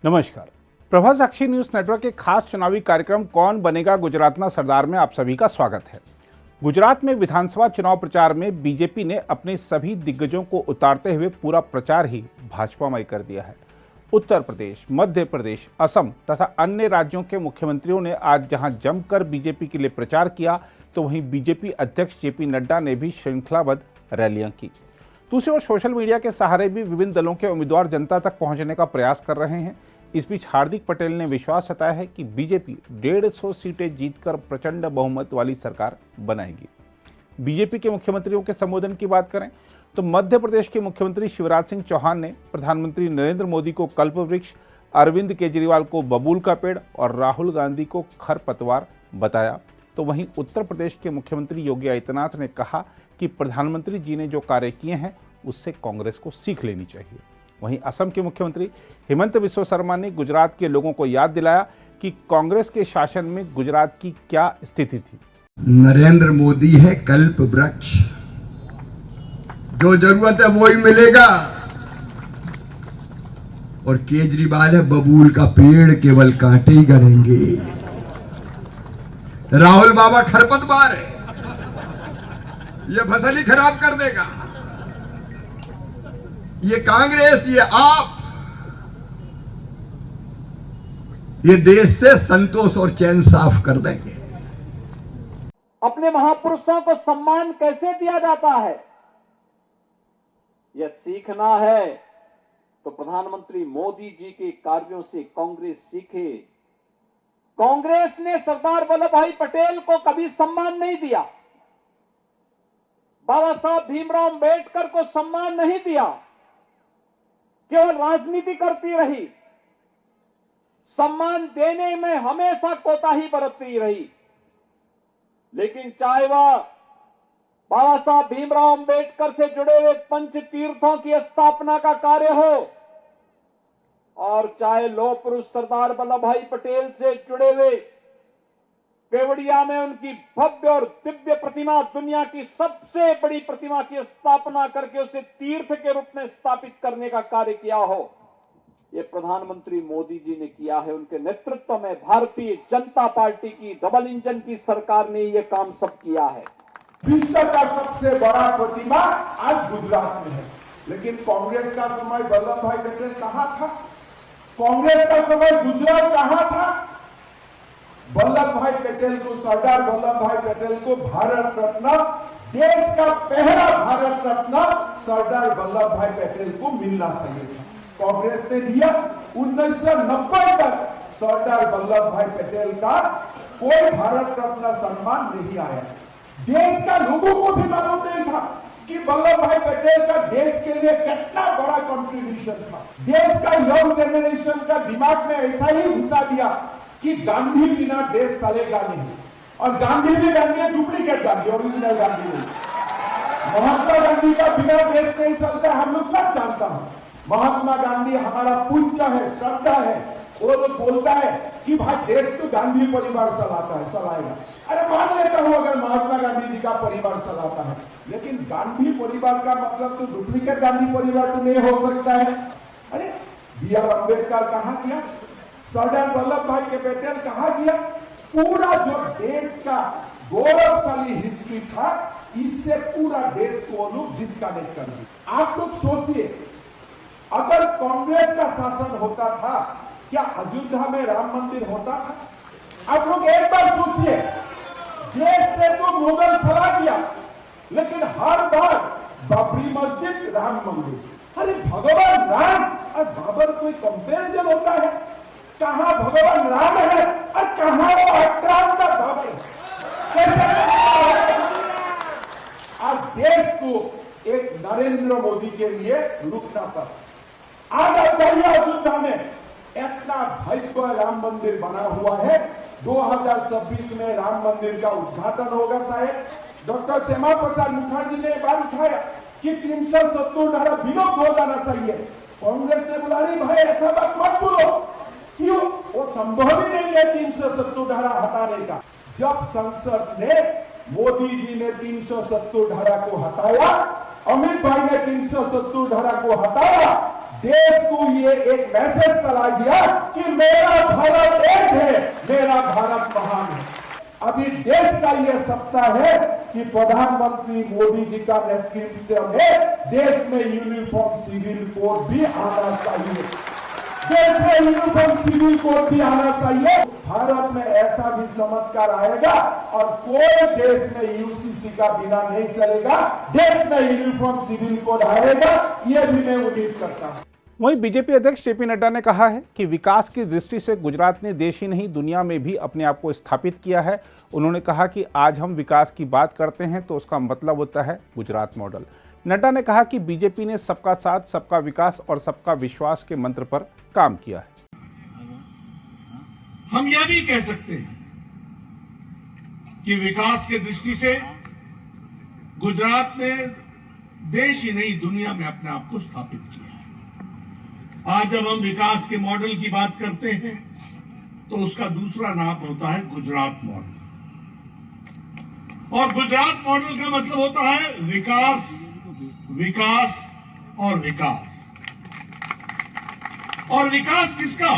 नमस्कार। प्रभा साक्षी news network के खास चुनावी कार्यक्रम कौन बनेगा गुजरातना सरदार में आप सभी का स्वागत है। गुजरात में विधानसभा चुनाव प्रचार में बीजेपी ने अपने सभी दिग्गजों को उतारते हुए पूरा प्रचार ही भाजपामय कर दिया है। उत्तर प्रदेश, मध्य प्रदेश, असम तथा अन्य राज्यों के मुख्यमंत्रियों ने आज जहां जमकर बीजेपी के लिए प्रचार किया, तो वहीं बीजेपी अध्यक्ष जेपी नड्डा ने भी श्रृंखलाबद्ध रैलियां की। दूसरी ओर सोशल मीडिया के सहारे भी विभिन्न दलों के उम्मीदवार जनता तक पहुंचने का प्रयास कर रहे हैं। इस बीच हार्दिक पटेल ने विश्वास जताया है कि बीजेपी 150 सीटें जीतकर प्रचंड बहुमत वाली सरकार बनाएगी। बीजेपी के मुख्यमंत्रियों के संबोधन की बात करें तो मध्य प्रदेश के मुख्यमंत्री शिवराज सिंह चौहान ने प्रधानमंत्री नरेंद्र मोदी को कल्पवृक्ष, अरविंद केजरीवाल को बबूल का पेड़ और राहुल गांधी को खरपतवार बताया। तो वहीं उत्तर प्रदेश के मुख्यमंत्री योगी आदित्यनाथ ने कहा कि प्रधानमंत्री जी ने जो कार्य किए हैं उससे कांग्रेस को सीख लेनी चाहिए। वहीं असम के मुख्यमंत्री हेमंत बिस्वा शर्मा ने गुजरात के लोगों को याद दिलाया कि कांग्रेस के शासन में गुजरात की क्या स्थिति थी। नरेंद्र मोदी है कल्प वृक्ष, जो जरूरत है वो ही मिलेगा, और केजरीवाल है बबूल का पेड़, केवल कांटे ही गिरेंगे। राहुल बाबा खरपतवार है, ये फसल ही खराब कर देगा। ये कांग्रेस, ये आप, ये देश से संतोष और चैन साफ कर देंगे। अपने महापुरुषों को सम्मान कैसे दिया जाता है, यह सीखना है तो प्रधानमंत्री मोदी जी के कार्यों से कांग्रेस सीखे। कांग्रेस ने सरदार वल्लभ भाई पटेल को कभी सम्मान नहीं दिया, बाबा साहब भीमराव अंबेडकर को सम्मान नहीं दिया, केवल राजनीति करती रही, सम्मान देने में हमेशा कोताही बरतती रही। लेकिन चाहे वह बाबा साहब भीमराव अंबेडकर से जुड़े हुए पंच तीर्थों की स्थापना का कार्य हो, और चाहे लौह पुरुष सरदार वल्लभ भाई पटेल से जुड़े हुए केवड़िया में उनकी भव्य और दिव्य प्रतिमा, दुनिया की सबसे बड़ी प्रतिमा की स्थापना करके उसे तीर्थ के रूप में स्थापित करने का कार्य किया हो, ये प्रधानमंत्री मोदी जी ने किया है। उनके नेतृत्व में भारतीय जनता पार्टी की डबल इंजन की सरकार ने ये काम सब किया है। विश्व का सबसे बड़ा प्रतिमा आज गुजरात में है, लेकिन कांग्रेस का समय वल्लभ भाई पटेल कहां था? कांग्रेस का समय गुजरात कहां था? वल्लभ भाई पटेल को, सरदार वल्लभ भाई पटेल को भारत रत्न, देश का पहला भारत रत्न सरदार वल्लभ भाई पटेल को मिलना चाहिए था। कांग्रेस ने दिया। 1990 तक सरदार वल्लभ भाई पटेल का कोई भारत रत्न सम्मान नहीं आया। देश का लोगों को भी मालूम नहीं था कि वल्लभ भाई पटेल का देश के लिए कितना बड़ा कंट्रीब्यूशन था। देश का यंग जनरेशन का दिमाग में ऐसा ही घुसा दिया कि गांधी बिना देश चलेगा नहीं, और गांधी भी गांधी है, डुप्लीकेट गांधी, ओरिजिनल गांधी नहीं। महात्मा गांधी का बिना देश नहीं चलता, हम लोग सब जानता हूं। महात्मा गांधी हमारा पूज्य है, श्रद्धा है। वो लोग बोलता है कि भाई देश तो गांधी परिवार चलाता है, चलाएगा। अरे मान लेता हूं अगर महात्मा गांधी जी का परिवार चलाता है, लेकिन गांधी परिवार का मतलब तो डुप्लीकेट गांधी परिवार तो नहीं हो सकता है। अरे B.R. अम्बेडकर कहां गया? सरदार वल्लभ भाई के पटेल कहां गया? पूरा जो देश का गौरवशाली हिस्ट्री था, इससे पूरा देश को लोग डिस्कनेक्ट कर दिया। आप लोग सोचिए, अगर कांग्रेस का शासन होता था, क्या अयोध्या में राम मंदिर होता था? आप लोग एक बार सोचिए, देश से तो मुगल चला गया, लेकिन हर बार बाबरी मस्जिद, राम मंदिर। अरे भगवान राम और बाबर कोई कंपैरिजन होता है? कहां भगवान राम है और कहां वो आक्रांत का बाबर है? आज देश को एक नरेंद्र मोदी के लिए रुकना पड़ा। आज आप जाइए अयोध्या में, इतना भव्य राम मंदिर बना हुआ है। 2026 में राम मंदिर का उद्घाटन होगा। शायद डॉक्टर श्यामा प्रसाद मुखर्जी ने बात उठाया कि 370 धारा विलोप हो जाना चाहिए। कांग्रेस ने बोला नहीं भाई, ऐसा बात मत बोलो। क्यों? वो संभव ही नहीं है 370 धारा हटाने का। जब संसद ने, मोदी जी ने 370 धारा को हटाया, अमित भाई ने 370 धारा को हटाया, देश को ये एक मैसेज चला दिया कि मेरा भारत एक है, मेरा भारत महान है। अभी देश का यह सपना है कि प्रधानमंत्री मोदी जी का नेतृत्व में देश में यूनिफॉर्म सिविल कोड भी आना चाहिए। देश में यूनिफॉर्म सिविल कोड भी आना चाहिए। भारत में ऐसा भी चमत्कार आएगा और कोई देश में यूसीसी का बिना नहीं चलेगा। देश में यूनिफॉर्म सिविल कोड आएगा, यह भी मैं उम्मीद करता हूं। वहीं बीजेपी अध्यक्ष जेपी नड्डा ने कहा है कि विकास की दृष्टि से गुजरात ने देश ही नहीं दुनिया में भी अपने आप को स्थापित किया है। उन्होंने कहा कि आज हम विकास की बात करते हैं तो उसका मतलब होता है गुजरात मॉडल। नड्डा ने कहा कि बीजेपी ने सबका साथ, सबका विकास और सबका विश्वास के मंत्र पर काम किया है। हम यह भी कह सकते हैं कि विकास की दृष्टि से गुजरात ने देश ही नहीं दुनिया में अपने आप को स्थापित किया है। आज जब हम विकास के मॉडल की बात करते हैं तो उसका दूसरा नाम होता है गुजरात मॉडल। और गुजरात मॉडल का मतलब होता है विकास, विकास और विकास। और विकास किसका?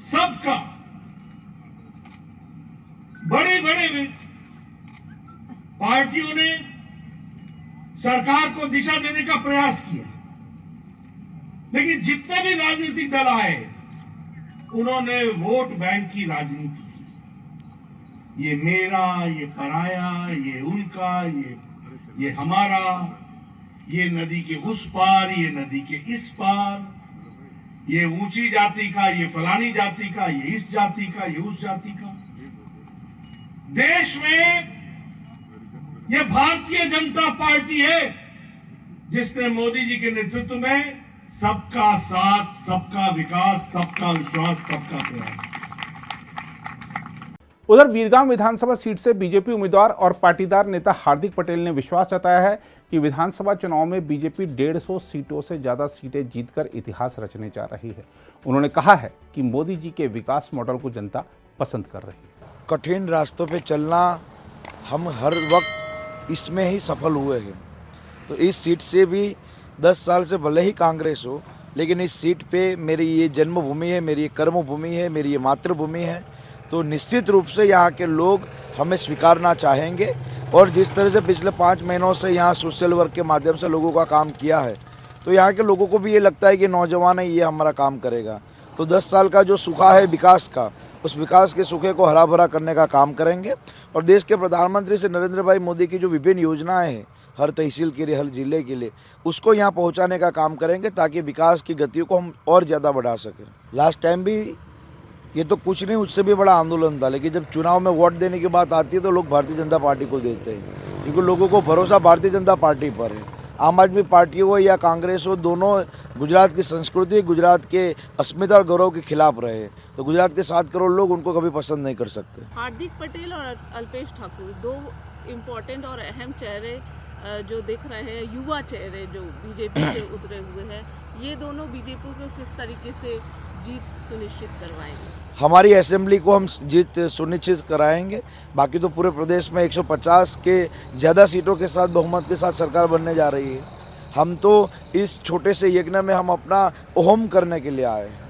सबका। बड़े बड़े पार्टियों ने सरकार को दिशा देने का प्रयास किया, लेकिन जितने भी राजनीतिक दल आए उन्होंने वोट बैंक की राजनीति की। ये मेरा, ये पराया, ये उनका, ये हमारा, ये नदी के उस पार, ये नदी के इस पार, ये ऊंची जाति का, ये फलानी जाति का, ये इस जाति का, ये उस जाति का। देश में ये भारतीय जनता पार्टी है जिसने मोदी जी के नेतृत्व में सबका साथ, सबका विकास, सबका विश्वास, सबका प्रयास। उधर बीरगांव विधानसभा सीट से बीजेपी उम्मीदवार और पाटीदार नेता हार्दिक पटेल ने विश्वास जताया है कि विधानसभा चुनाव में बीजेपी 150 सीटों से ज्यादा सीटें जीतकर इतिहास रचने जा रही है। उन्होंने कहा है कि मोदी जी के विकास मॉडल को जनता पसंद कर रही है। कठिन रास्तों पे चलना हम हर वक्त इसमें ही सफल हुए हैं। तो इस सीट से भी 10 साल से भले ही कांग्रेस हो, लेकिन इस सीट पे मेरी ये जन्मभूमि है, मेरी ये कर्मभूमि है, मेरी ये मातृभूमि है। तो निश्चित रूप से यहाँ के लोग हमें स्वीकारना चाहेंगे। और जिस तरह से पिछले 5 महीनों से यहाँ सोशल वर्क के माध्यम से लोगों का काम किया है, तो यहाँ के लोगों को भी ये लगता है कि नौजवान है, ये हमारा काम करेगा। तो 10 साल का जो सूखा है विकास का, उस विकास के सूखे को हरा भरा करने का काम करेंगे। और देश के प्रधानमंत्री से नरेंद्र भाई मोदी की जो विभिन्न योजनाएं हैं हर तहसील के लिए, हर जिले के लिए, उसको यहाँ पहुँचाने का काम करेंगे ताकि विकास की गति को हम और ज़्यादा बढ़ा सकें। लास्ट टाइम भी ये तो कुछ नहीं, उससे भी बड़ा आंदोलन था, लेकिन जब चुनाव में वोट देने की बात आती है तो लोग भारतीय जनता पार्टी को देते हैं, क्योंकि लोगों को भरोसा भारतीय जनता पार्टी पर है। आम आदमी पार्टी हो या कांग्रेस हो, दोनों गुजरात की संस्कृति, गुजरात के अस्मिता और गौरव के खिलाफ रहे। तो गुजरात के 7 करोड़ लोग उनको कभी पसंद नहीं कर सकते। हार्दिक पटेल और अल्पेश ठाकुर 2 इम्पोर्टेंट और अहम चेहरे जो दिख रहे हैं, युवा चेहरे जो बीजेपी से उतरे हुए हैं, ये दोनों बीजेपी को किस तरीके से जीत सुनिश्चित करवाएंगे? हमारी असेंबली को हम जीत सुनिश्चित कराएंगे। बाकी तो पूरे प्रदेश में 150 के ज़्यादा सीटों के साथ बहुमत के साथ सरकार बनने जा रही है। हम तो इस छोटे से यज्ञ में हम अपना ओहम करने के लिए आए हैं।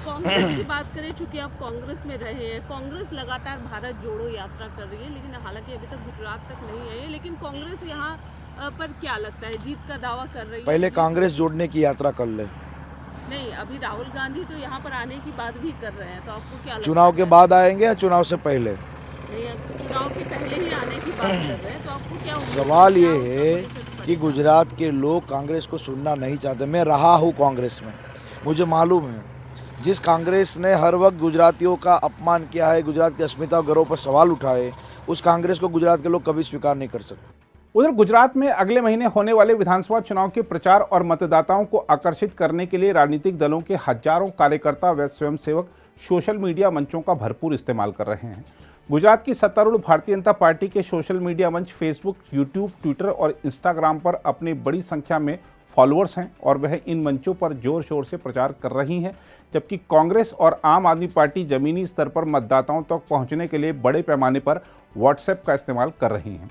कांग्रेस की बात करें, चूंकि आप कांग्रेस में रहे हैं, कांग्रेस लगातार भारत जोड़ो यात्रा कर रही है, लेकिन हालांकि अभी तक गुजरात तक नहीं आई है। लेकिन कांग्रेस यहाँ पर क्या लगता है, जीत का दावा कर रही है? पहले कांग्रेस जोड़ने की यात्रा कर ले। नहीं, अभी राहुल गांधी तो यहाँ पर आने की बात भी कर रहे हैं, तो आपको क्या लगता चुनाव के बाद आएंगे या चुनाव से पहले? नहीं, चुनाव के पहले ही आने की बात कर रहे हैं, तो आपको क्या सवाल ये है कि गुजरात के लोग कांग्रेस को सुनना नहीं चाहते। मैं रहा हूँ कांग्रेस में, मुझे मालूम है जिस कांग्रेस ने हर वक्त गुजरातियों का अपमान किया है, गुजरात की अस्मिता और गौरव पर सवाल उठाए, उस कांग्रेस को गुजरात के लोग कभी स्वीकार नहीं कर सकते। उधर गुजरात में अगले महीने होने वाले विधानसभा चुनाव के प्रचार और मतदाताओं को आकर्षित करने के लिए राजनीतिक दलों के हजारों कार्यकर्ता व स्वयंसेवक सोशल मीडिया मंचों का भरपूर इस्तेमाल कर रहे हैं। गुजरात की सत्तारूढ़ भारतीय जनता पार्टी के सोशल मीडिया मंच फेसबुक, यूट्यूब, ट्विटर और इंस्टाग्राम पर अपनी बड़ी संख्या में फॉलोअर्स हैं और वह इन मंचों पर जोर शोर से प्रचार कर रही हैं, जबकि कांग्रेस और आम आदमी पार्टी जमीनी स्तर पर मतदाताओं तक पहुंचने के लिए बड़े पैमाने पर व्हाट्सएप का इस्तेमाल कर रही हैं।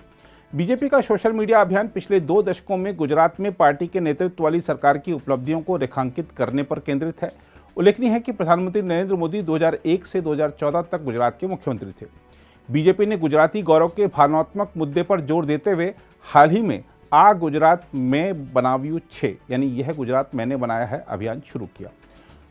बीजेपी का सोशल मीडिया अभियान पिछले 2 दशकों में गुजरात में पार्टी के नेतृत्व वाली सरकार की उपलब्धियों को रेखांकित करने पर केंद्रित है। उल्लेखनीय है कि प्रधानमंत्री नरेंद्र मोदी 2001 से 2014 तक गुजरात के मुख्यमंत्री थे। बीजेपी ने गुजराती गौरव के भावनात्मक मुद्दे पर जोर देते हुए हाल ही में आ गुजरात में बनाव्यू 6 यानी यह गुजरात मैंने बनाया है अभियान शुरू किया।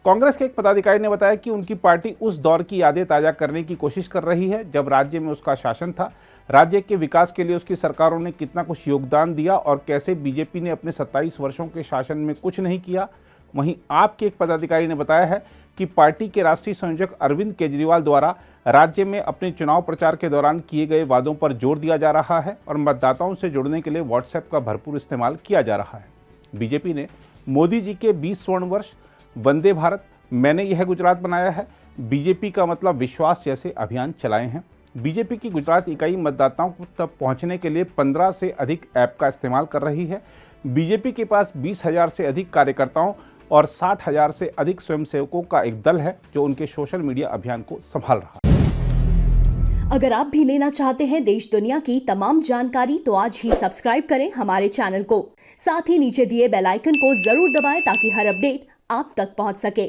कांग्रेस के एक पदाधिकारी ने बताया कि उनकी पार्टी उस दौर की यादें ताजा करने की कोशिश कर रही है जब राज्य में उसका शासन था, राज्य के विकास के लिए उसकी सरकारों ने कितना कुछ योगदान दिया और कैसे बीजेपी ने अपने 27 वर्षों के शासन में कुछ नहीं किया। वहीं आप के एक पदाधिकारी ने बताया है कि पार्टी के राष्ट्रीय संयोजक अरविंद केजरीवाल द्वारा राज्य में अपने चुनाव प्रचार के दौरान किए गए वादों पर जोर दिया जा रहा है और मतदाताओं से जुड़ने के लिए व्हाट्सएप का भरपूर इस्तेमाल किया जा रहा है। बीजेपी ने मोदी जी के 20 स्वर्ण वर्ष, वंदे भारत, मैंने यह गुजरात बनाया है, बीजेपी का मतलब विश्वास जैसे अभियान चलाए हैं। बीजेपी की गुजरात इकाई मतदाताओं तक पहुंचने के लिए 15 से अधिक ऐप का इस्तेमाल कर रही है। बीजेपी के पास 20,000 से अधिक कार्यकर्ताओं और 60,000 से अधिक स्वयंसेवकों का एक दल है जो उनके सोशल मीडिया अभियान को संभाल रहा है। अगर आप भी लेना चाहते हैं देश दुनिया की तमाम जानकारी तो आज ही सब्सक्राइब करें हमारे चैनल को। साथ ही नीचे दिए बेल आइकन को जरूर दबाएं ताकि हर अपडेट आप तक पहुंच सके।